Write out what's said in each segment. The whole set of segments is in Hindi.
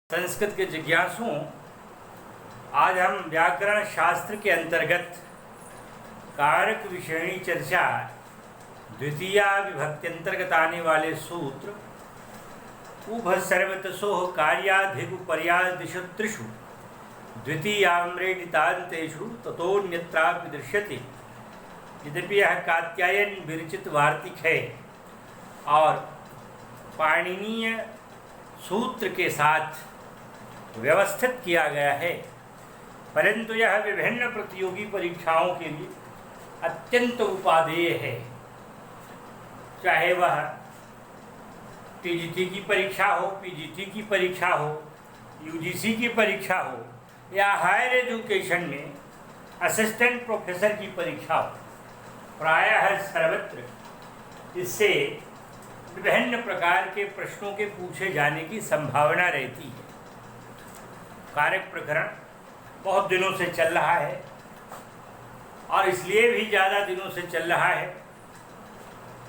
संस्कृत के जिज्ञासुओं, आज हम व्याकरण शास्त्र के अंतर्गत कारक विषयणी चर्चा द्वितीया विभक्ति अंतर्गत आने वाले सूत्र उभ सर्वतसोह कार्याधिगुपर्यादिषु त्रिषु द्वितीयाम्रेडितान्तेषु ततोऽन्यत्रापि दृश्यते। यद्यपि यह कात्यायन विरचित वार्तिक है और पाणिनीय सूत्र के साथ व्यवस्थित किया गया है, परंतु यह विभिन्न प्रतियोगी परीक्षाओं के लिए अत्यंत उपादेय है। चाहे वह टीजीटी की परीक्षा हो, पीजीटी की परीक्षा हो, यूजीसी की परीक्षा हो या हायर एजुकेशन में असिस्टेंट प्रोफेसर की परीक्षा हो, प्रायः सर्वत्र इससे विभिन्न प्रकार के प्रश्नों के पूछे जाने की संभावना रहती है। कारक प्रकरण बहुत दिनों से चल रहा है और इसलिए भी ज़्यादा दिनों से चल रहा है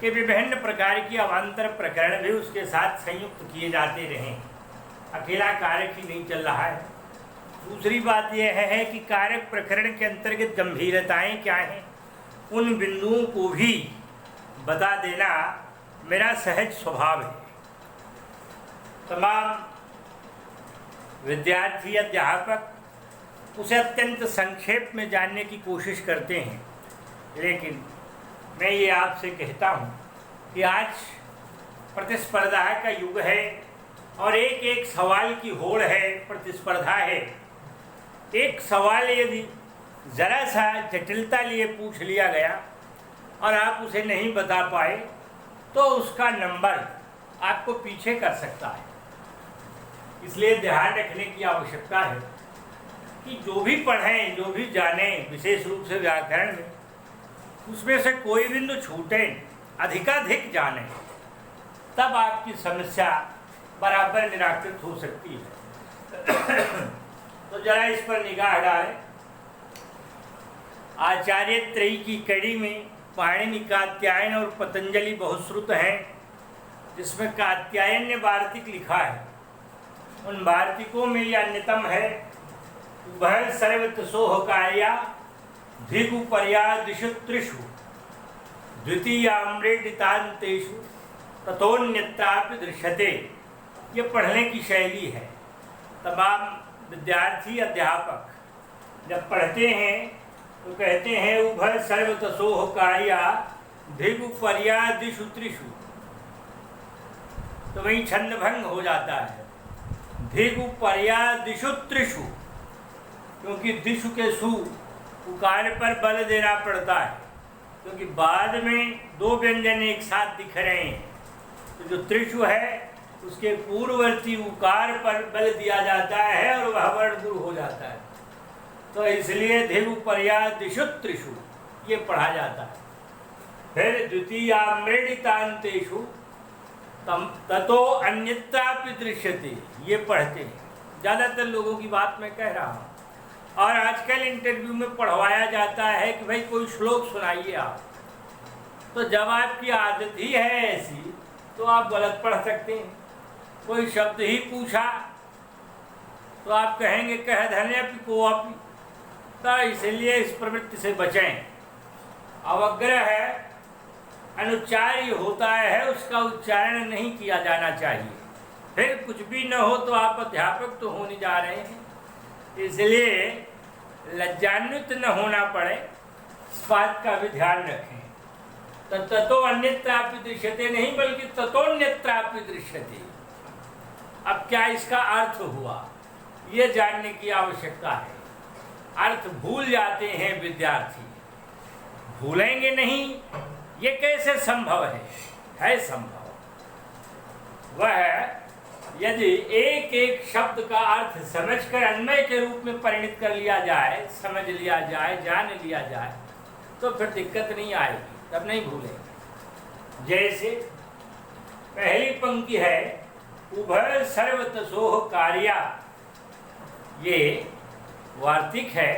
कि विभिन्न प्रकार की अवान्तर प्रकरण भी उसके साथ संयुक्त किए जाते रहें। अकेला कारक ही नहीं चल रहा है। दूसरी बात यह है कि कारक प्रकरण के अंतर्गत गंभीरताएं क्या हैं, उन बिंदुओं को भी बता देना मेरा सहज स्वभाव है। तमाम विद्यार्थी अध्यापक उसे अत्यंत संक्षेप में जानने की कोशिश करते हैं, लेकिन मैं ये आपसे कहता हूँ कि आज प्रतिस्पर्धा का युग है और एक एक सवाल की होड़ है, प्रतिस्पर्धा है। एक सवाल यदि ज़रा सा जटिलता लिए पूछ लिया गया और आप उसे नहीं बता पाए तो उसका नंबर आपको पीछे कर सकता है। इसलिए ध्यान रखने की आवश्यकता है कि जो भी पढ़ें, जो भी जानें, विशेष रूप से व्याकरण में, उसमें से कोई बिंदु छूटे, अधिकाधिक जानें, तब आपकी समस्या बराबर निराकृत हो सकती है। तो जरा इस पर निगाह डालें। आचार्य त्रयी की कड़ी में पाणिनि कात्यायन और पतंजलि बहुश्रुत हैं, जिसमें कात्यायन ने वार्तिक लिखा है। उन वार्तिकों में यह अन्यतम है, उभय सर्वतसोह कार्या धिगुपर्यादिषु त्रिषु द्वितीयाम्रेडितान्तेषु ततोऽन्यत्रापि दृश्यते। ये पढ़ने की शैली है। तमाम विद्यार्थी अध्यापक जब पढ़ते हैं तो कहते हैं उभय सर्वतसोह कार्या धिगुपर्यादिषु त्रिषु, तो वही छंदभंग हो जाता है। धिगुपर्यादिषु त्रिषु, क्योंकि दिशु के सु उकार पर बल देना पड़ता है, क्योंकि बाद में दो व्यंजन एक साथ दिख रहे हैं। तो जो त्रिषु है उसके पूर्ववर्ती उकार पर बल दिया जाता है और वह वर्ण गुरु हो जाता है। तो इसलिए धिगुपर्यादिषु त्रिषु ये पढ़ा जाता है। फिर द्वितीयाम्रेडितान्तेषु ततो अन्यत्रापि दृश्यते, ये पढ़ते हैं। ज़्यादातर लोगों की बात मैं कह रहा हूँ। और आजकल इंटरव्यू में पढ़वाया जाता है कि भाई कोई श्लोक सुनाइए आप। तो जब आपकी आदत ही है ऐसी तो आप गलत पढ़ सकते हैं। कोई शब्द ही पूछा तो आप कहेंगे कह धन्य को अपी। तो इसलिए इस प्रवृत्ति से बचें। अवग्रह है, अनुच्चार्य होता है, उसका उच्चारण नहीं किया जाना चाहिए। फिर कुछ भी न हो तो आप अध्यापक तो होने जा रहे हैं, इसलिए लज्जान्वित न होना पड़े, इस बात का भी ध्यान रखें। तो ततो अन्यत्रापि दृश्यते नहीं, बल्कि ततोन्यत्रापि दृश्यते। अब क्या इसका अर्थ हुआ, ये जानने की आवश्यकता है। अर्थ भूल जाते हैं विद्यार्थी, भूलेंगे नहीं, ये कैसे संभव है संभव। वह यदि एक एक शब्द का अर्थ समझकर अन्वय के रूप में परिणित कर लिया जाए, समझ लिया जाए, जान लिया जाए, तो फिर दिक्कत नहीं आएगी, तब नहीं भूलेंगे। जैसे पहली पंक्ति है उभय सर्वतसोह कार्या, ये वार्तिक है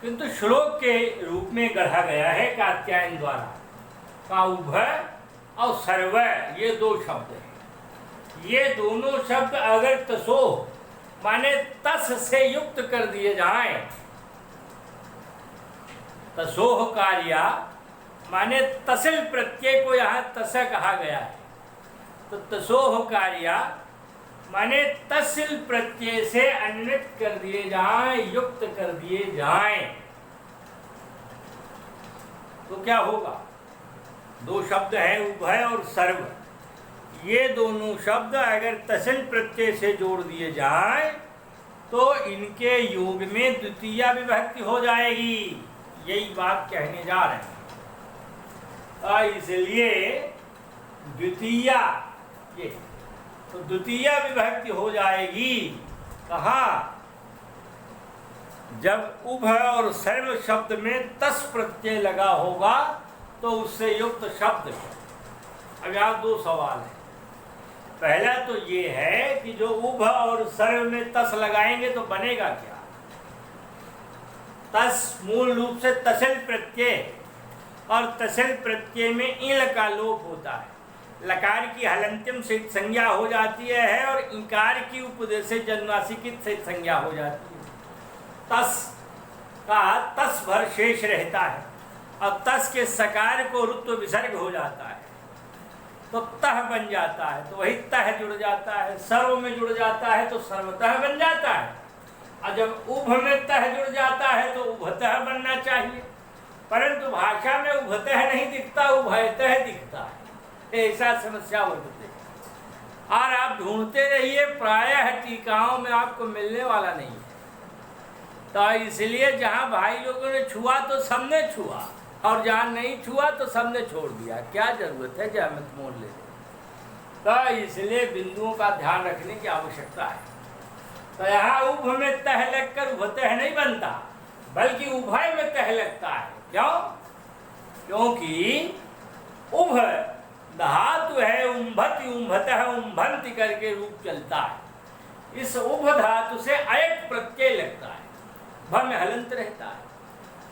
किंतु श्लोक के रूप में गढ़ा गया है कात्यायन द्वारा। का उभय और सर्व ये दो शब्द हैं। ये दोनों शब्द अगर तसो माने तस से युक्त कर दिए जाएं। तसोह कार्या माने तसिल प्रत्यय को यहाँ तस कहा गया है। तो तसोह कार्या माने तसिल प्रत्यय से अन्वित कर दिए जाएं, युक्त कर दिए जाएं। तो क्या होगा? दो शब्द हैं उभय और सर्व। ये दोनों शब्द अगर तसिल प्रत्यय से जोड़ दिए जाएं तो इनके योग में द्वितीया विभक्ति हो जाएगी। यही बात कहने जा रहे हैं। इसलिए द्वितीया, ये तो द्वितीया विभक्ति हो जाएगी कहाँ? जब उभय और सर्व शब्द में तस प्रत्यय लगा होगा तो उससे युक्त शब्द। अब यहाँ दो सवाल है। पहला तो ये है कि जो उभय और सर्व में तस लगाएंगे तो बनेगा क्या? तस मूल रूप से तसिल प्रत्यय, और तसिल प्रत्यय में इल का लोप होता है। लकार की हलंत्यम से संज्ञा हो जाती है और इकार की उपदेश जन्मासिकित से संज्ञा हो जाती है। तस का तस भर शेष रहता है और तस के सकार को रुत्व विसर्ग हो जाता है तो तह बन जाता है। तो वही तह जुड़ जाता है, सर्व में जुड़ जाता है तो सर्वतः बन जाता है। और जब उभ में तह जुड़ जाता है तो उभतः बनना चाहिए, परंतु भाषा में उभतः नहीं दिखता, उभयतः दिखता है। ऐसा समस्या होती है और आप ढूंढते रहिए, प्रायः टीकाओं में आपको मिलने वाला नहीं है। तो इसलिए जहाँ भाई लोगों ने छुआ तो सबने छुआ और जहाँ नहीं छुआ तो सबने छोड़ दिया। क्या जरूरत है जहमत मोल ले? तो इसलिए बिंदुओं का ध्यान रखने की आवश्यकता है। तो यहाँ उभ में तह लगकर उभतः नहीं बनता, बल्कि उभय में तह लगता है। क्यों? क्योंकि उभ धातु है, उम्भति उम्भतः उम्भंति करके रूप चलता है। इस उभ धातु से अयट प्रत्यय लगता है, भ में हलंत रहता है।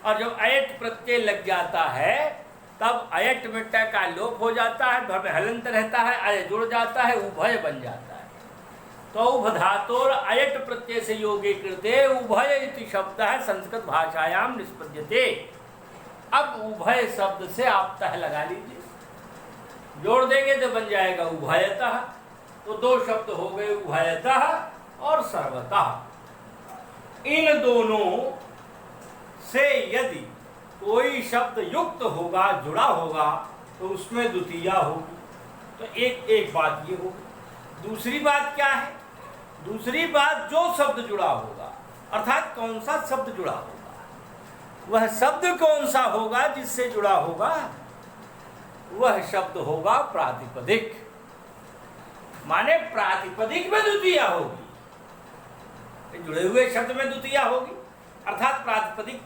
और जब अयट प्रत्यय लग जाता है तब अयट में ट का लोप हो जाता है, भ में हलंत रहता है, अय जुड़ जाता है, उभय बन जाता है। तो उभ धातोर अयट प्रत्यय से योगे कृते उभय इति शब्द है संस्कृत भाषायाम निष्पद्यते। अब उभय शब्द से आप तह लगा लीजिए, जोड़ देंगे तो बन जाएगा उभयतः। तो दो शब्द हो गए, उभयतः और सर्वतः। इन दोनों से यदि कोई शब्द युक्त होगा, जुड़ा होगा, तो उसमें द्वितीया होगी। तो एक बात ये होगी। दूसरी बात क्या है? दूसरी बात जो शब्द जुड़ा होगा, अर्थात कौन सा शब्द जुड़ा होगा, वह शब्द कौन सा होगा जिससे जुड़ा होगा, वह शब्द होगा प्रातिपदिक। माने प्रातिपदिक में द्वितीया होगी, जुड़े हुए शब्द में द्वितीया होगी, अर्थात प्रातिपदिक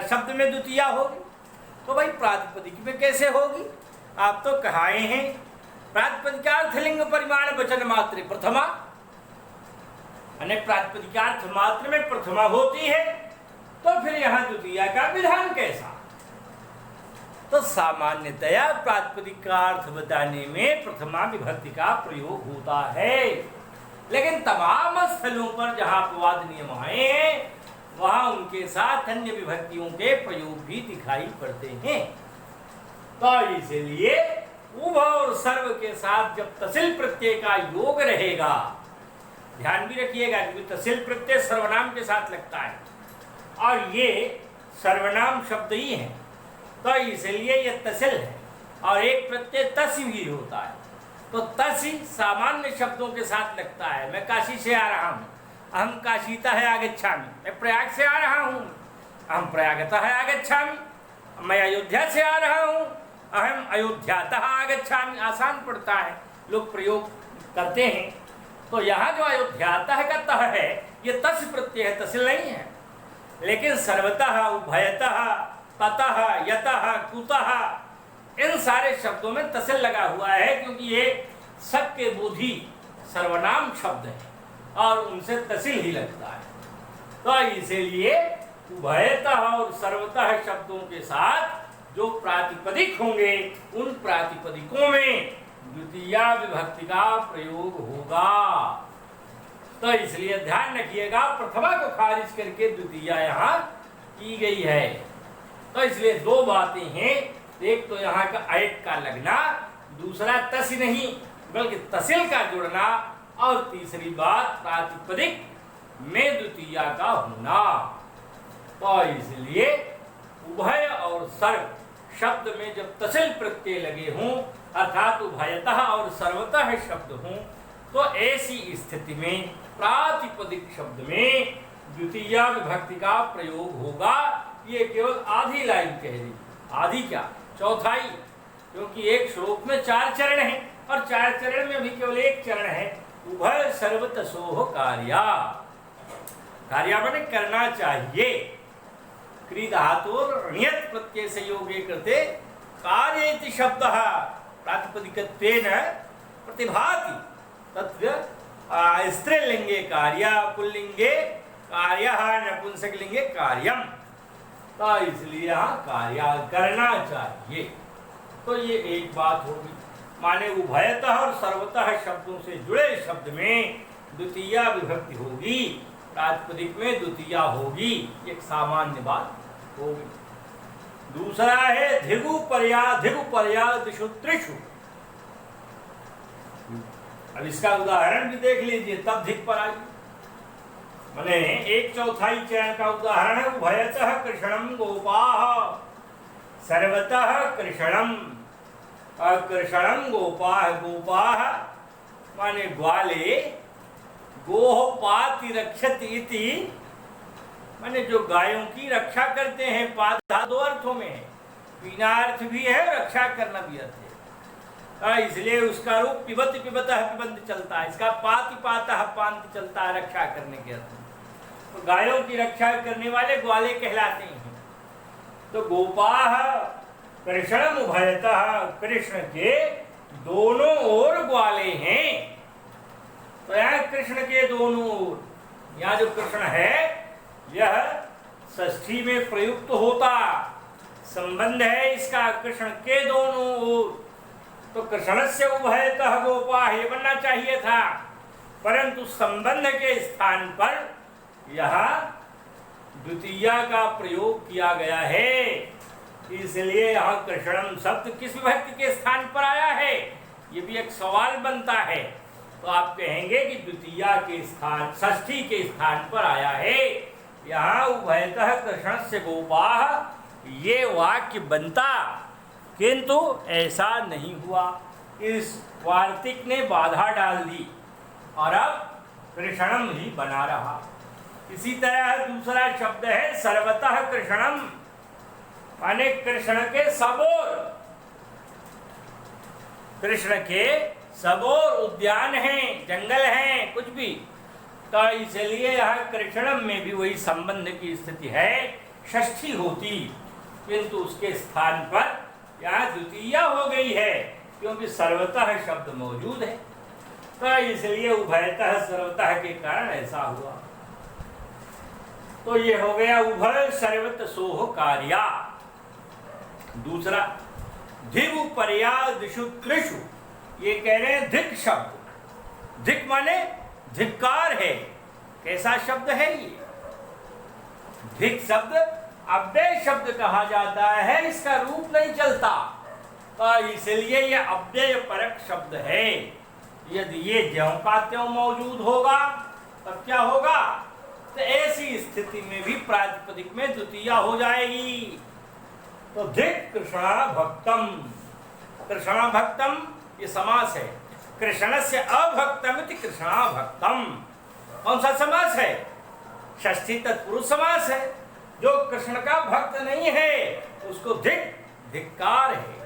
शब्द में द्वितीया होगी। तो भाई प्रातिपदिक में कैसे होगी? आप तो कहाए हैं प्रातिपदिकार्थ लिंग परिमाण वचन मात्र प्रथमा, यानी प्रातिपदिकार्थ मात्र में प्रथमा होती है, तो फिर यहाँ द्वितीया का विधान कैसा? तो सामान्यतया प्रातिपदिक का अर्थ बताने में प्रथमा विभक्ति का प्रयोग होता है, लेकिन तमाम स्थलों पर जहाँ अपवाद नियम आए हैं वहाँ उनके साथ अन्य विभक्तियों के प्रयोग भी दिखाई पड़ते हैं। तो इसलिए उभ और सर्व के साथ जब तसिल प्रत्यय का योग रहेगा, ध्यान भी रखिएगा क्योंकि तसिल प्रत्यय सर्वनाम के साथ लगता है और ये सर्वनाम शब्द ही है, तो इसलिए ये तसिल है। और एक प्रत्यय तस भी होता है, तो तस ही सामान्य शब्दों के साथ लगता है। मैं काशी से आ रहा हूँ, अहम काशीतः आगच्छामि। मैं प्रयाग से आ रहा हूँ, अहम प्रयागतः आगच्छामि। मैं अयोध्या से आ रहा हूँ, अहम अयोध्यातः आगच्छामि। आसान पड़ता है, लोग प्रयोग करते हैं। तो यहाँ जो अयोध्यातः का तः है ये तस प्रत्यय है, तसिल नहीं है। लेकिन सर्वतः, उभयतः, ततः, यतः, कुतः इन सारे शब्दों में तसिल लगा हुआ है, क्योंकि ये सबके बोधी सर्वनाम शब्द है और उनसे तसिल ही लगता है। तो इसीलिए उभयतः और सर्वतः शब्दों के साथ जो प्रातिपदिक होंगे उन प्रातिपदिकों में द्वितीया विभक्ति का प्रयोग होगा। तो इसलिए ध्यान रखिएगा, प्रथमा को खारिज करके द्वितीया यहाँ की गई है। तो इसलिए दो बातें हैं, एक तो यहाँ का ऐट का लगना, दूसरा तस नहीं बल्कि तसिल का जुड़ना, और तीसरी बात प्रातिपदिक में द्वितीया का होना। तो इसलिए उभय और सर्व शब्द में जब तसिल प्रत्यय लगे हों, अर्थात उभयतः और सर्वतः शब्द हों, तो ऐसी स्थिति में प्रातिपदिक शब्द में द्वितीया विभक्ति का प्रयोग होगा। ये केवल आधी लाइन कह दी, आधी क्या चौथाई, क्योंकि एक श्लोक में 4 चरण हैं और 4 चरण में भी केवल एक चरण है। उभय सर्वतसोह कार्या, कार्या माने करना चाहिए। क्री धातुर ण्यत् प्रत्यय संयोगे कृते कार्येति शब्दः प्रातिपदिकत्वेन प्रतिभाति। तत्र स्त्रीलिंगे कार्य, पुल्लिंगे कार्यः, नपुंसकलिंगे कार्यम। तो इसलिए यहाँ कार्य करना चाहिए। तो ये एक बात होगी, माने उभयतः और सर्वतः शब्दों से जुड़े शब्द में द्वितीया विभक्ति होगी, प्रातिपदिक में द्वितीया होगी, एक सामान्य बात होगी। दूसरा है धिगु पर्या दिशु त्रिषु। अब इसका उदाहरण भी देख लीजिए, तब धिक पर आई। माने 1/4 चरण का उदाहरण है, उभयतः कृष्णम गोपाः, सर्वतः कृष्णम, कृष्णम गोपाः, गोपाः माने ग्वाले, गोह पाति रक्षति इति, माने जो गायों की रक्षा करते हैं। पाधा 2 अर्थों में है, पीना अर्थ भी है, रक्षा करना भी अर्थ है। इसलिए उसका रूप पिबत पिबतः पिबंत चलता है, इसका पाति पातः पांति चलता है, रक्षा करने के अर्थ में। तो गायों की रक्षा करने वाले ग्वाले कहलाते हैं। तो गोपाः कृष्णम उभयतः, कृष्ण के दोनों ओर ग्वाले हैं। तो यहाँ कृष्ण के दोनों ओर, यहाँ जो कृष्ण है यह षष्ठी में प्रयुक्त होता संबंध है इसका, कृष्ण के दोनों ओर। तो कृष्णस्य उभयतः गोपाः ये बनना चाहिए था, परंतु संबंध के स्थान पर यहाँ द्वितीया का प्रयोग किया गया है। इसलिए यहाँ कृष्णम शब्द किस विभक्ति के स्थान पर आया है, ये भी एक सवाल बनता है। तो आप कहेंगे कि द्वितीया के स्थान, षष्ठी के स्थान पर आया है। यहाँ उभयतः कृष्णस्य गोपाः ये वाक्य बनता, किंतु ऐसा नहीं हुआ। इस वार्तिक ने बाधा डाल दी और अब कृष्णम ही बना रहा। इसी तरह दूसरा शब्द है सर्वतः कृष्णम, माने कृष्ण के सबोर, कृष्ण के सबोर उद्यान हैं, जंगल हैं, कुछ भी। तो इसलिए यहाँ कृष्णम में भी वही संबंध की स्थिति है, षष्ठी होती, किंतु उसके स्थान पर यहाँ द्वितीया हो गई है, क्योंकि सर्वतः शब्द मौजूद है। तो इसलिए उभयतः सर्वतः के कारण ऐसा हुआ। तो ये हो गया उभय सर्वतसोह कार्या। दूसरा धिगु पर्या दिशु त्रिषु, ये कह रहे हैं धिक शब्द, धिक माने धिक्कार है। कैसा शब्द है ये? धिक शब्द अव्यय शब्द कहा जाता है, इसका रूप नहीं चलता, तो इसलिए ये अव्यय परक शब्द है। यदि ये ज्यों का त्यों मौजूद होगा तब क्या होगा? तो ऐसी स्थिति में भी प्रातिपदिक में द्वितीया हो जाएगी। तो धिक कृष्णा भक्तम, कृष्णा भक्तम ये समास है। कृष्णस्य अभक्तम इति कृष्णा भक्तम, कौन सा समास है? षष्ठी तत्पुरुष समास है। जो कृष्ण का भक्त नहीं है उसको धिक, धिक्कार है।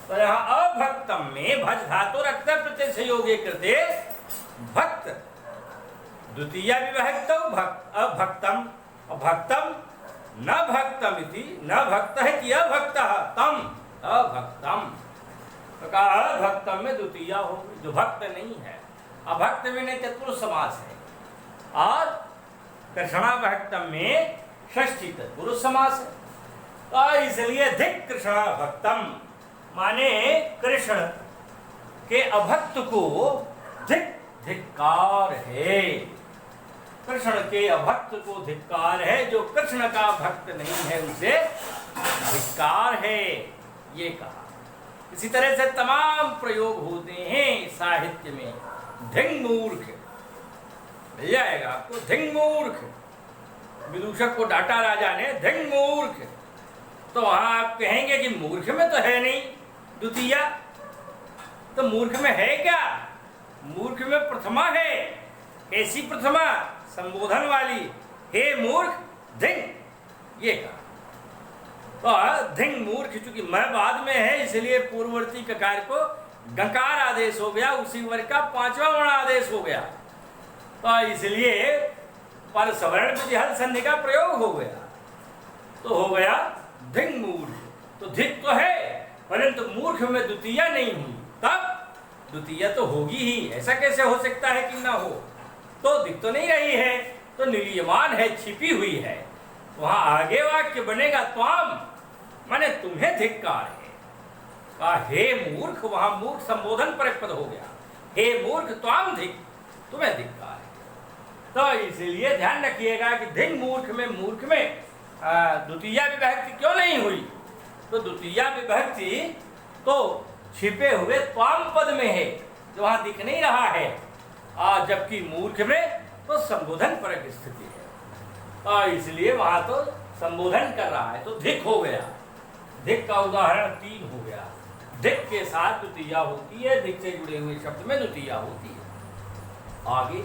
तो यहाँ अभक्तम में भज धातु रक्त प्रत्यय संयोगे कृते भक्त, द्वितीया विभक्त अभक्तम, भक्तम न भक्तम इति, न भक्त है कि अभक्तः तम अभक्तम, तो कहा अभक्तम में द्वितीया होगी, जो भक्त नहीं है। अभक्त में नहीं तत्पुरुष समास है, और कृष्णा भक्तम में षष्ठी तत्पुरुष समास है। तो इसलिए धिक कृष्णा भक्तम माने कृष्ण के अभक्त को धिक, धिक्कार है। कृष्ण के अभक्त को धिक्कार है, जो कृष्ण का भक्त नहीं है उसे धिक्कार है, ये कहा। इसी तरह से तमाम प्रयोग होते हैं साहित्य में। धिंग मूर्ख मिल जाएगा आपको, धिंग मूर्ख। विदूषक को डांटा राजा ने, धिंग मूर्ख। तो वहां आप कहेंगे कि मूर्ख में तो है नहीं द्वितीया, तो मूर्ख में है क्या? मूर्ख में प्रथमा है। कैसी प्रथमा? संबोधन वाली, हे मूर्ख धिंग, ये कहा। तो धिंग मूर्ख चूंकि मैं बाद में है, इसलिए पूर्ववर्ती ककार को गकार आदेश हो गया, उसी वर्ग का 5वां वर्ण आदेश हो गया। तो इसलिए पर सवर्ण विधिहल संधि का प्रयोग हो गया, तो हो गया धिंग मूर्ख। तो धिक तो है, परंतु मूर्ख में द्वितीया नहीं हुई, तब द्वितीया तो होगी ही। ऐसा कैसे हो सकता है कि ना हो? तो दिख तो नहीं रही है, तो निलीयमान है, छिपी हुई है। वहां आगे वाक्य बनेगा त्वाम, माने तुम्हें धिक्कार है। कहा हे मूर्ख, वहां मूर्ख संबोधन परपद हो गया। हे मूर्ख त्वाम धिक, तुम्हें धिक्कार है। तो इसलिए ध्यान रखिएगा कि धिंग मूर्ख में द्वितीया विभक्ति क्यों नहीं हुई? तो द्वितीया विभक्ति तो छिपे हुए त्वाम पद में है, जो वहां दिख नहीं रहा है। जबकि मूर्ख में तो संबोधन परक स्थिति है, इसलिए वहां तो संबोधन कर रहा है, तो धिक हो गया। धिक का उदाहरण 3 हो गया। धिक के साथ द्वितीया होती है, धिक से जुड़े हुए शब्द में द्वितीया होती है। आगे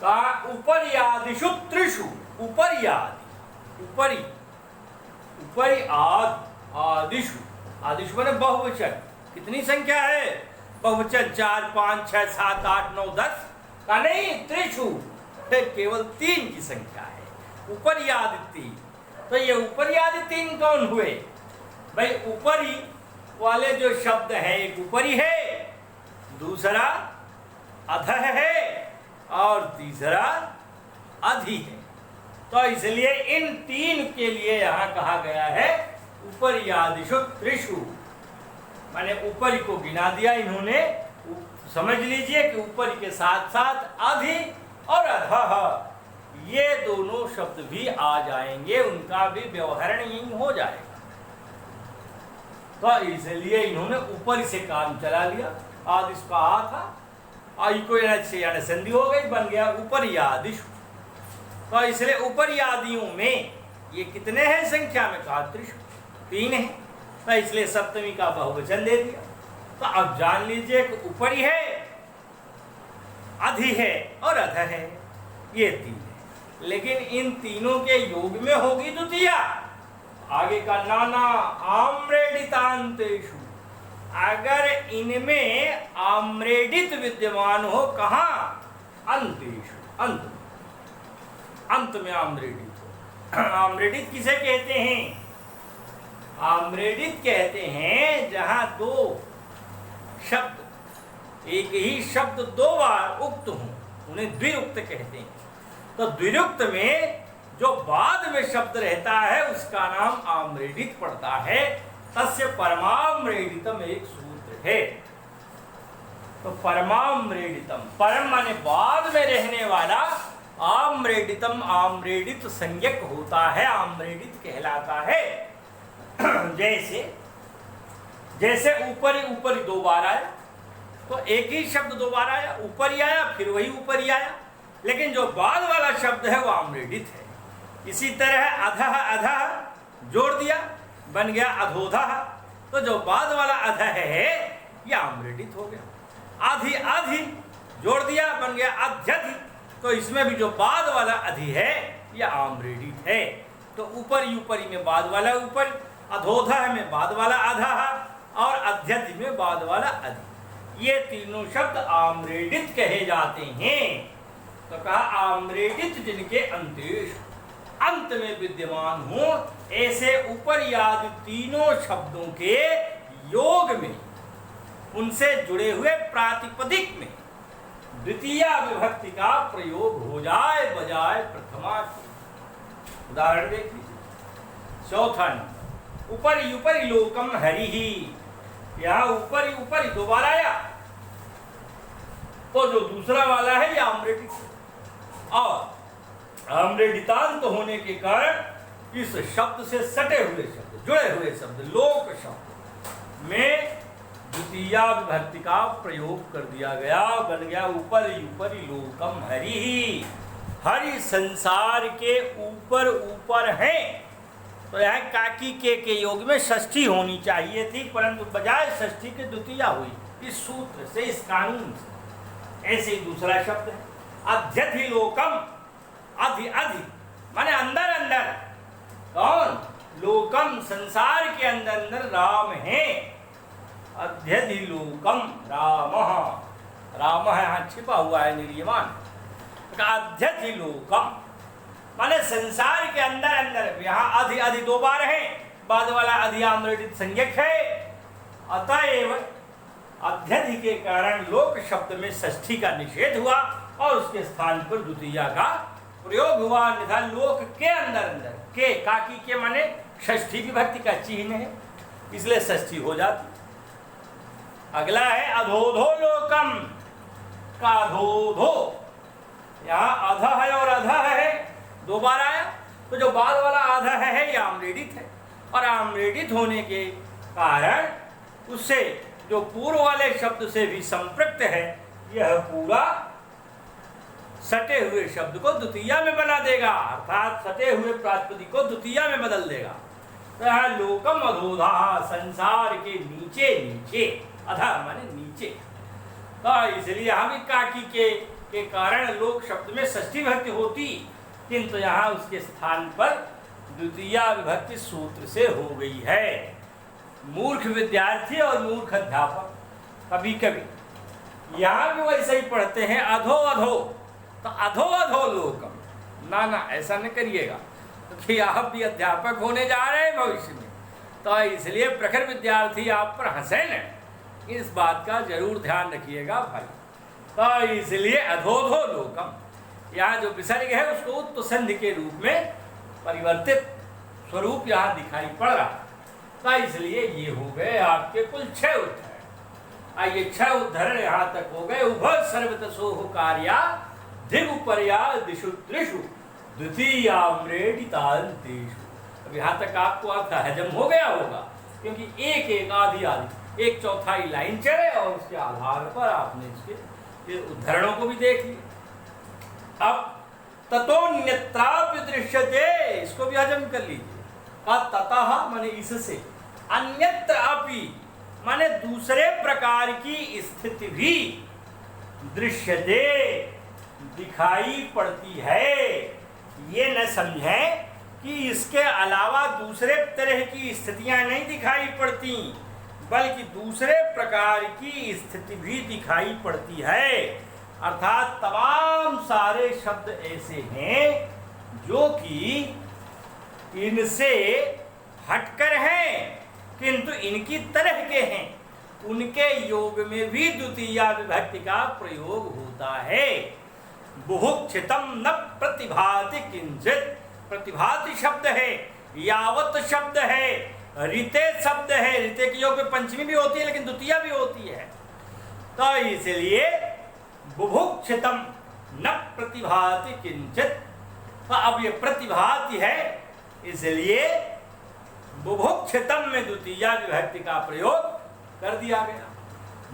का उपर्यादिषु त्रिषु, उपर्यादि, उपरी, उपरी आदिषु, आदिषु माने बहुवचन। कितनी संख्या है? बहुवचन 4, 5, 6, 7, 8, 9, 10 का नहीं, त्रिषु केवल 3 की संख्या है। उपर्यादि, तो ये उपर्यादि 3 कौन हुए भाई? ऊपरी वाले जो शब्द है, एक ऊपरी है, दूसरा अधः है और तीसरा अधि है। तो इसलिए इन 3 के लिए यहां कहा गया है उपर्यादिषु त्रिषु, माने ऊपरी को गिना दिया इन्होंने। समझ लीजिए कि ऊपरी के साथ साथ अधि और अधः, ये दोनों शब्द भी आ जाएंगे, उनका भी व्यवहारण यही हो जाएगा। तो इसलिए इन्होंने ऊपरी से काम चला लिया। आदिश का आ था, आई को यानी संधि हो गई, बन गया उपर्यादिषु। तो इसलिए उपर्यादियों में ये कितने हैं संख्या में? कहा त्रिषु, 3 है। तो इसलिए सप्तमी का बहुवचन दे दिया। तो अब जान लीजिए कि ऊपरी है, अधि है और अधः है, ये 3 है। लेकिन इन तीनों के योग में होगी द्वितीया। आगे का नाना आम्रेडितांतेषु, अगर इनमें आम्रेडित विद्यमान हो, कहाँ? अंतेषु, अंत, अंत में आम्रेडित हो। आम्रेडित किसे कहते हैं? आम्रेडित कहते हैं जहां 2 शब्द, एक ही शब्द 2 बार उक्त हों, उन्हें द्विरुक्त कहते हैं। तो द्विरुक्त में जो बाद में शब्द रहता है उसका नाम आम्रेडित पड़ता है। तस्य परमाम्रेडितम एक सूत्र है। तो परमाम्रेडितम, परम माने बाद में रहने वाला, आम्रेडितम आम्रेडित संज्ञक होता है, आम्रेडित कहलाता है। जैसे जैसे ऊपरी, ऊपरी 2 बार आया, तो एक ही शब्द 2 बार आया, ऊपरी आया, फिर वही ऊपरी आया, लेकिन जो बाद वाला शब्द है वो आम्रेडित है। इसी तरह अधः, अधः जोड़ दिया, बन गया अधोधः। तो जो बाद वाला अधः है ये आम्रेडित हो गया। अधि, अधि जोड़ दिया, बन गया अध्यधि। तो इसमें भी जो बाद वाला अधि है यह आम्रेडित है। तो ऊपरी, ऊपरी में बाद वाला ऊपरी, अधोधः में बाद वाला अधः और अध्यधि में बाद वाला अधि, ये तीनों शब्द आम्रेडित कहे जाते हैं। तो कहा आम्रेडित जिनके अंतेश, अंत में विद्यमान हो, ऐसे उपर्यादि तीनों शब्दों के योग में, उनसे जुड़े हुए प्रातिपदिक में द्वितीया विभक्ति का प्रयोग हो जाए बजाय प्रथमा की। उदाहरण देख लीजिए। चौथा नंबर, ऊपरी ऊपरी लोकम हरि ही, यहां ऊपरी ऊपरी 2 बार आया, तो जो दूसरा वाला है ये आम्रेडित है। और आम्रेडितांत होने के कारण इस शब्द से सटे हुए शब्द, जुड़े हुए शब्द, लोक शब्द में द्वितीया विभक्ति का प्रयोग कर दिया गया। बन गया ऊपर ऊपर लोकम हरि। हरि संसार के ऊपर ऊपर है। तो यहाँ काकी के योग में षष्ठी होनी चाहिए थी, परंतु बजाय षष्ठी के द्वितीया हुई इस सूत्र से, इस कानून से। ऐसे ही दूसरा शब्द है अध्यधिलोकम। अधि अधि माने अंदर अंदर। कौन? लोकम, संसार के अंदर अंदर राम है। अध्यधिलोकम राम। राम यहाँ छिपा हुआ है निर्यमान। अध्यधिलोकम माने संसार के अंदर अंदर। यहाँ अधि अधि दो बार है, बाद वाला अधि आम्रेडित संज्ञक है। अतएव अध्यधि के कारण लोक शब्द में षष्ठी का निषेध हुआ और उसके स्थान पर द्वितीया का प्रयोग हुआ। अन्यथा लोक के अंदर अंदर, के काकी के माने षष्ठी विभक्ति का चिन्ह है, इसलिए षष्ठी हो जाती। अगला है अधोधो लोकम का धोधो। यहाँ अध है और अध है, दो बार आया। तो जो बाद वाला अध है ये आम्रेडित है, और आम्रेडित होने के कारण उससे जो पूर्व वाले शब्द से भी संपृक्त है, यह पूरा सटे हुए शब्द को द्वितीया में बना देगा, अर्थात सटे हुए प्रातिपदिक को द्वितीया में बदल देगा। तो यहाँ लोकम अधोधा, संसार के नीचे नीचे, अधा माने नीचे। तो इसलिए यहाँ भी काकी के कारण लोक शब्द में षष्ठी विभक्ति होती, किंतु यहाँ उसके स्थान पर द्वितीया विभक्ति सूत्र से हो गई है। मूर्ख विद्यार्थी और मूर्ख अध्यापक कभी कभी यहाँ भी वैसे ही पढ़ते हैं अधो अधो, तो अधो अधो लोकम। ना ना, ऐसा नहीं करिएगा, क्योंकि आप भी अध्यापक होने जा रहे हैं भविष्य में। तो इसलिए प्रखर विद्यार्थी आप पर हंसे न, इस बात का जरूर ध्यान रखिएगा भाई। तो इसलिए अधोधो लोकम, यहाँ जो विसर्ग है उसको उत्त संधि के रूप में परिवर्तित स्वरूप यहाँ दिखाई पड़ रहा। तो इसलिए ये हो गए आपके कुल 6 उद्धरण। आइए 6 उद्धरण यहाँ तक हो गए। उभय सर्वतसोह कार्या दिगुपर्या दिशु त्रिषु द्वितीयाम्रेडितान्तेषु। अब यहाँ तक आपको अर्थ हजम हो गया होगा, क्योंकि एक एक आधी आधी एक चौथाई लाइन चले और उसके आधार पर आपने इसके उद्धरणों को भी देख लिया। अब ततोन्यत्रापि दृश्यते, इसको भी हजम कर लीजिए। ततः माने इससे, अन्यत्र अपि माने दूसरे प्रकार की स्थिति भी, दृश्यते दिखाई पड़ती है। ये न समझें कि इसके अलावा दूसरे तरह की स्थितियां नहीं दिखाई पड़ती, बल्कि दूसरे प्रकार की स्थिति भी दिखाई पड़ती है। अर्थात तमाम सारे शब्द ऐसे हैं जो कि इनसे हटकर हैं, किंतु इनकी तरह के हैं। उनके योग में भी द्वितीया विभक्ति का प्रयोग होता है। बुभुक्षितम न प्रतिभाति किंचित, प्रतिभाति शब्द है, यावत शब्द है, ऋते शब्द है। ऋते के योग में पंचमी भी होती है लेकिन द्वितीया भी होती है। तो इसलिए बुभुक्षितम न प्रतिभाति किंचित, तो अब ये प्रतिभाति है, इसलिए बुभुक्षितम में द्वितीया विभक्ति का प्रयोग कर दिया गया।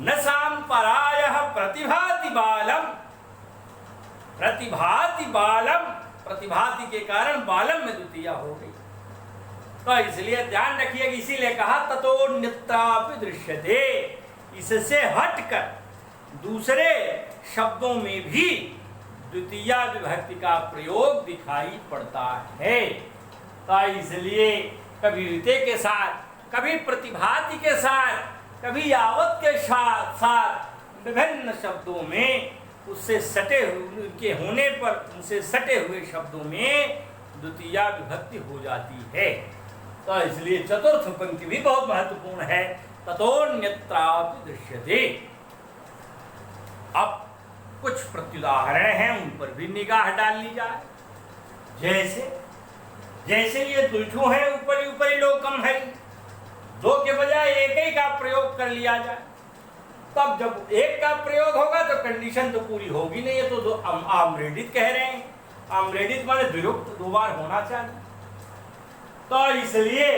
न सांपरायः प्रतिभाति बालम, प्रतिभाति बालम, प्रतिभाति के कारण बालम में द्वितीया हो गई। तो इसलिए ध्यान रखिए, इसीलिए कहा ततोन्यत्रापि दृश्यते, इससे हटकर दूसरे शब्दों में भी द्वितीया विभक्ति का प्रयोग दिखाई पड़ता है। तो इसलिए कभी ऋते के साथ, कभी प्रतिभाति के साथ, कभी यावत के साथ साथ विभिन्न शब्दों में उससे सटे हुए के होने पर उनसे सटे हुए शब्दों में द्वितीया विभक्ति हो जाती है। तो इसलिए चतुर्थ पंक्ति भी बहुत महत्वपूर्ण है, ततोन्यत्रापि दृश्यते। अब कुछ प्रत्युदाहरण हैं, उन पर भी निगाह डाल ली जाए। जैसे ये दुष्टु है, ऊपरी ऊपरी लोकम है, दो के बजाय एक ही का प्रयोग कर लिया जाए। तब जब एक का प्रयोग होगा तो कंडीशन तो पूरी होगी नहीं, ये तो दो आम्रेडित कह रहे हैं। आम्रेडित माने द्विरुक्त, 2 बार होना चाहिए। तो इसलिए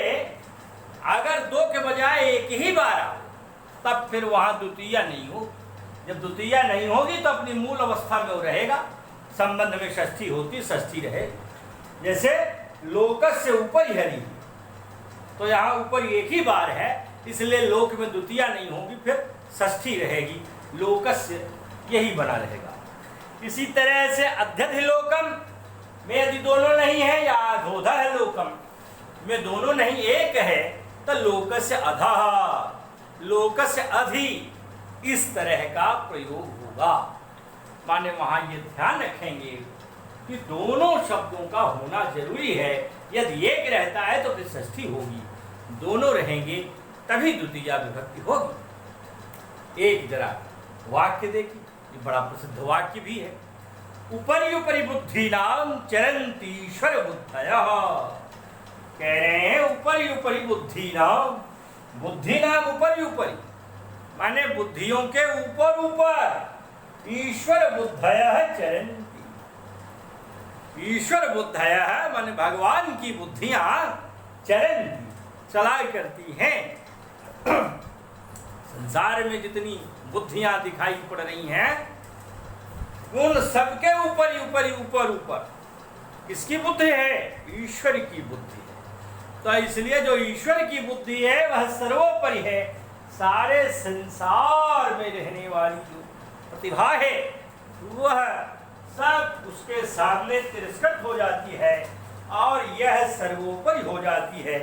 अगर 2 के बजाय 1 ही बार आओ तब फिर वहां द्वितीया नहीं हो। जब द्वितीया नहीं होगी तो अपनी मूल अवस्था में वो रहेगा, संबंध में षष्ठी होती, षष्ठी रहेगी। जैसे लोकस से ऊपर ही हरी, तो यहाँ ऊपर 1 ही बार है, इसलिए लोक में द्वितीया नहीं होगी, फिर षष्ठी रहेगी, लोकस से यही बना रहेगा। इसी तरह से अध्यधिलोकम में यदि दोनों नहीं है या अधोधः लोकम में दोनों नहीं एक है तो लोकस्य अधः, लोकस्य अधि, इस तरह का प्रयोग होगा। माने वहां ये ध्यान रखेंगे कि दोनों शब्दों का होना जरूरी है। यदि एक रहता है तो फिर षष्ठी होगी, दोनों रहेंगे तभी द्वितीया विभक्ति होगी। एक जरा वाक्य देखिए, ये बड़ा प्रसिद्ध वाक्य भी है। उपरि उपरि बुद्धीनाम चरन्ति ईश्वर बुद्धयः। कह रहे हैं उपरि उपरि बुद्धीनाम, बुद्धीनाम उपरि उपरि माने बुद्धियों के ऊपर ऊपर ईश्वर बुद्धयः चरन्ति। ईश्वर बुद्धयः माने भगवान की बुद्धियां चरन्ति, चला करती हैं। संसार में जितनी बुद्धियां दिखाई पड़ रही हैं उन सबके ऊपर ऊपर ऊपर ऊपर किसकी बुद्धि है? ईश्वर की बुद्धि है। तो इसलिए जो ईश्वर की बुद्धि है वह सर्वोपरि है। सारे संसार में रहने वाली जो प्रतिभा है वह सब उसके सामने तिरस्कृत हो जाती है और यह सर्वोपरि हो जाती है,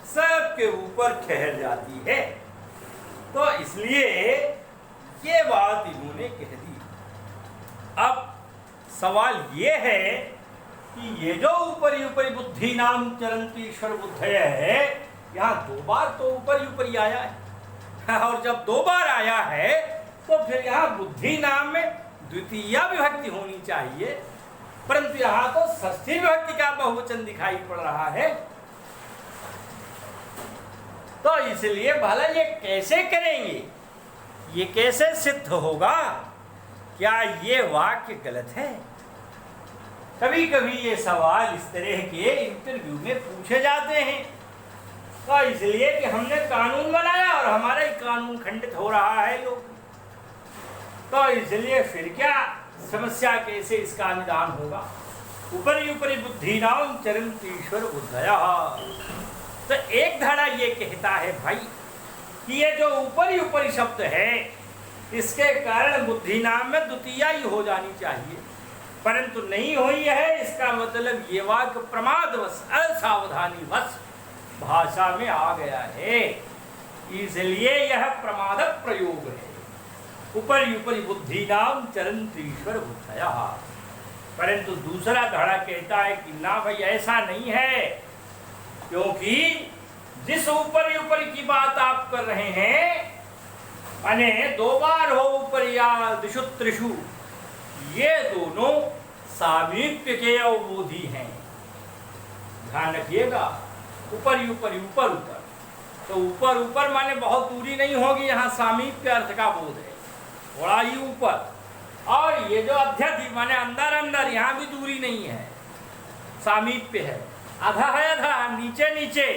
सबके ऊपर ठहर जाती है। तो इसलिए ये बात इन्होंने कह दी। अब सवाल ये है कि ये जो ऊपरी ऊपरी बुद्धि नाम चरन्ति ईश्वर बुद्धय है, यहाँ 2 बार तो ऊपरी ऊपरी आया है, और जब 2 बार आया है तो फिर यहाँ बुद्धि नाम में द्वितीया विभक्ति होनी चाहिए, परंतु यहाँ तो षष्ठी विभक्ति का बहुवचन दिखाई पड़ रहा है। तो इसलिए भला ये कैसे करेंगे, ये कैसे सिद्ध होगा? क्या ये वाक्य गलत है? कभी कभी ये सवाल इस तरह के इंटरव्यू में पूछे जाते हैं। तो इसलिए कि हमने कानून बनाया और हमारा ही कानून खंडित हो रहा है लोग, तो इसलिए फिर क्या समस्या, कैसे इसका निदान होगा? उपरि उपरि बुद्धि नाम चरन्ति ईश्वर बुद्धयः। तो एक धारा ये कहता है भाई कि ये जो ऊपरी ऊपरी शब्द है इसके कारण बुद्धि नाम में द्वितीया ही हो जानी चाहिए, परंतु नहीं हुई है। इसका मतलब ये वाक्य प्रमादवश, असावधानीवश भाषा में आ गया है, इसलिए यह प्रमादक प्रयोग है। उपरि उपरि बुद्धि नाम चरन्ति ईश्वर बुद्धयः। परंतु दूसरा धारा कहता है कि ना भाई ऐसा नहीं है, क्योंकि जिस ऊपरी ऊपरी की बात आप कर रहे हैं माने 2 बार हो ऊपर या दिशु त्रिशु, ये दोनों सामीप्य के अवबोधी हैं। ध्यान रखिएगा, ऊपर ऊपर ऊपर ऊपर, तो ऊपर ऊपर माने बहुत दूरी नहीं होगी, यहाँ सामीप्य अर्थ का बोध है, थोड़ा ही ऊपर। और ये जो अध्यधि माने अंदर अंदर, यहाँ भी दूरी नहीं है, सामीप्य है। आधा है आधा, नीचे नीचे,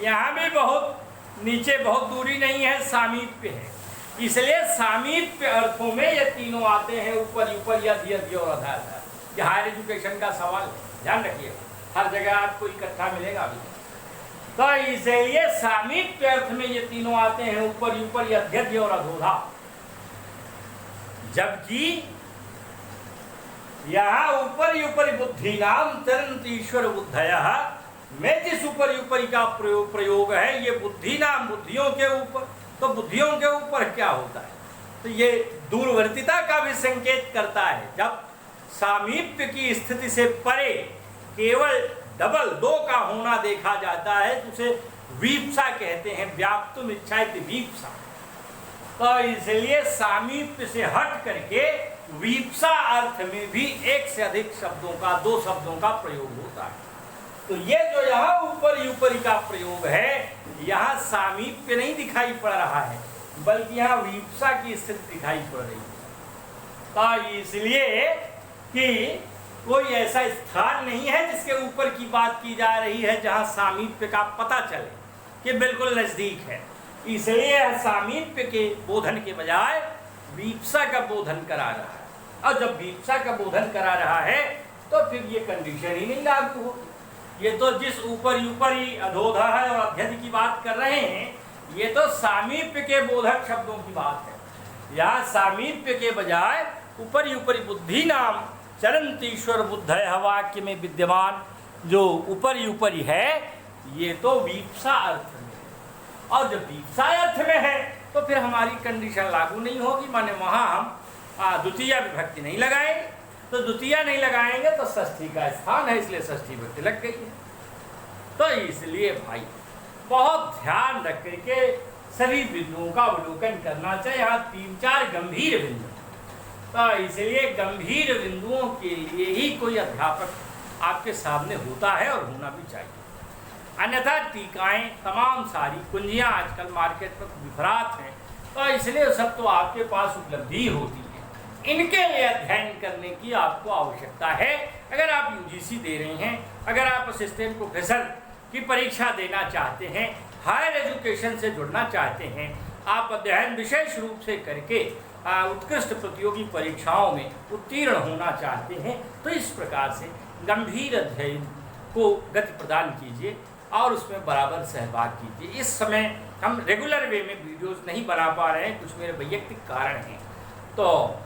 यहाँ भी बहुत नीचे, बहुत दूरी नहीं है, सामीप्य है। इसलिए सामीप्य अर्थों में ये तीनों आते हैं, ऊपर ऊपर, यदि यदि और अधा अधा। ये हायर एजुकेशन का सवाल है, ध्यान रखिए, हर जगह आपको इकट्ठा मिलेगा अभी। तो इसलिए सामीप्य अर्थ में ये तीनों आते हैं, ऊपर ऊपर, यदि यदि और अधोधा। जबकि यहाँ ऊपरी ऊपरी बुद्धि नाम चरन्ति ईश्वर बुद्धयः में जिस ऊपरी ऊपरी का प्रयोग है, ये बुद्धि नाम बुद्धियों के ऊपर। तो बुद्धियों के ऊपर क्या होता है? तो ये दूरवर्तिता का भी संकेत करता है। जब सामीप्य की स्थिति से परे केवल डबल 2 का होना देखा जाता है तो उसे वीप्सा कहते हैं, व्याप्तुम इच्छाइति वीप्सा। तो इसलिए सामीप्य से हट करके वीप्सा अर्थ में भी 1 से अधिक शब्दों का, 2 शब्दों का प्रयोग होता है। तो ये जो यहाँ ऊपरी ऊपरी का प्रयोग है, यहाँ सामीप्य नहीं दिखाई पड़ रहा है, बल्कि यहाँ वीप्सा की स्थिति दिखाई पड़ रही है। तो इसलिए कि कोई ऐसा स्थान नहीं है जिसके ऊपर की बात की जा रही है जहाँ सामीप्य का पता चले कि बिल्कुल नज़दीक है। इसलिए सामीप्य के बोधन के बजाय वीप्सा का बोधन करा रहा है, और जब वीप्सा का बोधन करा रहा है तो फिर ये कंडीशन ही नहीं लागू होगी। ये तो जिस ऊपर ही अधोधा है और अध्यध की बात कर रहे हैं, ये तो सामीप्य के बोधक शब्दों की बात है। यहाँ सामीप्य के बजाय ऊपरी बुद्धि नाम चरंत ईश्वर बुद्धय वाक्य में विद्यमान जो ऊपरी है, ये तो वीप्सा अर्थ में है। और जब वीप्सा अर्थ में है तो फिर हमारी कंडीशन लागू नहीं होगी, माने वहाँ हम द्वितीय विभक्ति नहीं लगाएंगे। तो द्वितीय नहीं लगाएंगे तो षष्ठी का स्थान है, इसलिए षष्ठी विभक्ति लग गई है। तो इसलिए भाई बहुत ध्यान रख करके सभी बिंदुओं का अवलोकन करना चाहिए। यहाँ 3-4 गंभीर बिंदु, तो इसलिए गंभीर बिंदुओं के लिए ही कोई अध्यापक आपके सामने होता है और होना भी चाहिए। अन्यथा टीकाएं तमाम सारी कुंजियां आजकल मार्केट में विभ्रात हैं, तो इसलिए सब तो आपके पास उपलब्धि होती है। इनके लिए अध्ययन करने की आपको आवश्यकता है। अगर आप यूजीसी दे रहे हैं, अगर आप असिस्टेंट प्रोफेसर की परीक्षा देना चाहते हैं, हायर एजुकेशन से जुड़ना चाहते हैं, आप अध्ययन विशेष रूप से करके उत्कृष्ट प्रतियोगी परीक्षाओं में उत्तीर्ण होना चाहते हैं, तो इस प्रकार से गंभीर अध्ययन को गति प्रदान कीजिए और उसमें बराबर सहभाग कीजिए। इस समय हम रेगुलर वे में वीडियोस नहीं बना पा रहे हैं, कुछ मेरे वैयक्तिक कारण हैं, तो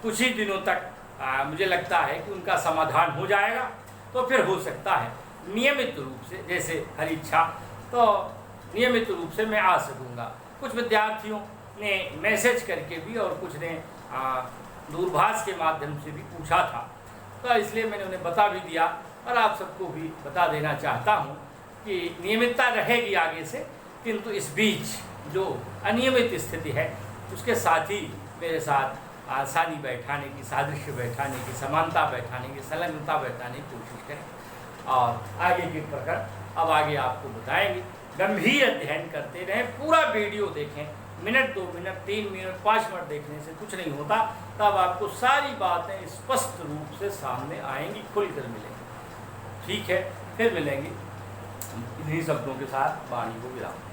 कुछ ही दिनों तक मुझे लगता है कि उनका समाधान हो जाएगा। तो फिर हो सकता है नियमित रूप से, जैसे हर इच्छा, तो नियमित रूप से मैं आ सकूँगा। कुछ विद्यार्थियों ने मैसेज करके भी और कुछ ने दूरभाष के माध्यम से भी पूछा था, तो इसलिए मैंने उन्हें बता भी दिया और आप सबको भी बता देना चाहता हूँ कि नियमितता रहेगी आगे से, किंतु इस बीच जो अनियमित स्थिति है उसके साथ ही मेरे साथ आसानी बैठाने की, सादृश्य बैठाने की, समानता बैठाने की, संलग्नता बैठाने की कोशिश करें और आगे के प्रकरण अब आगे आपको बताएंगे। गंभीर अध्ययन करते रहें, पूरा वीडियो देखें, मिनट 2 मिनट 3 मिनट 5 मिनट देखने से कुछ नहीं होता, तब आपको सारी बातें स्पष्ट रूप से सामने आएंगी, खुलकर मिलेंगी। ठीक है, फिर मिलेंगे इन्हीं शब्दों के साथ वाणी को विराम।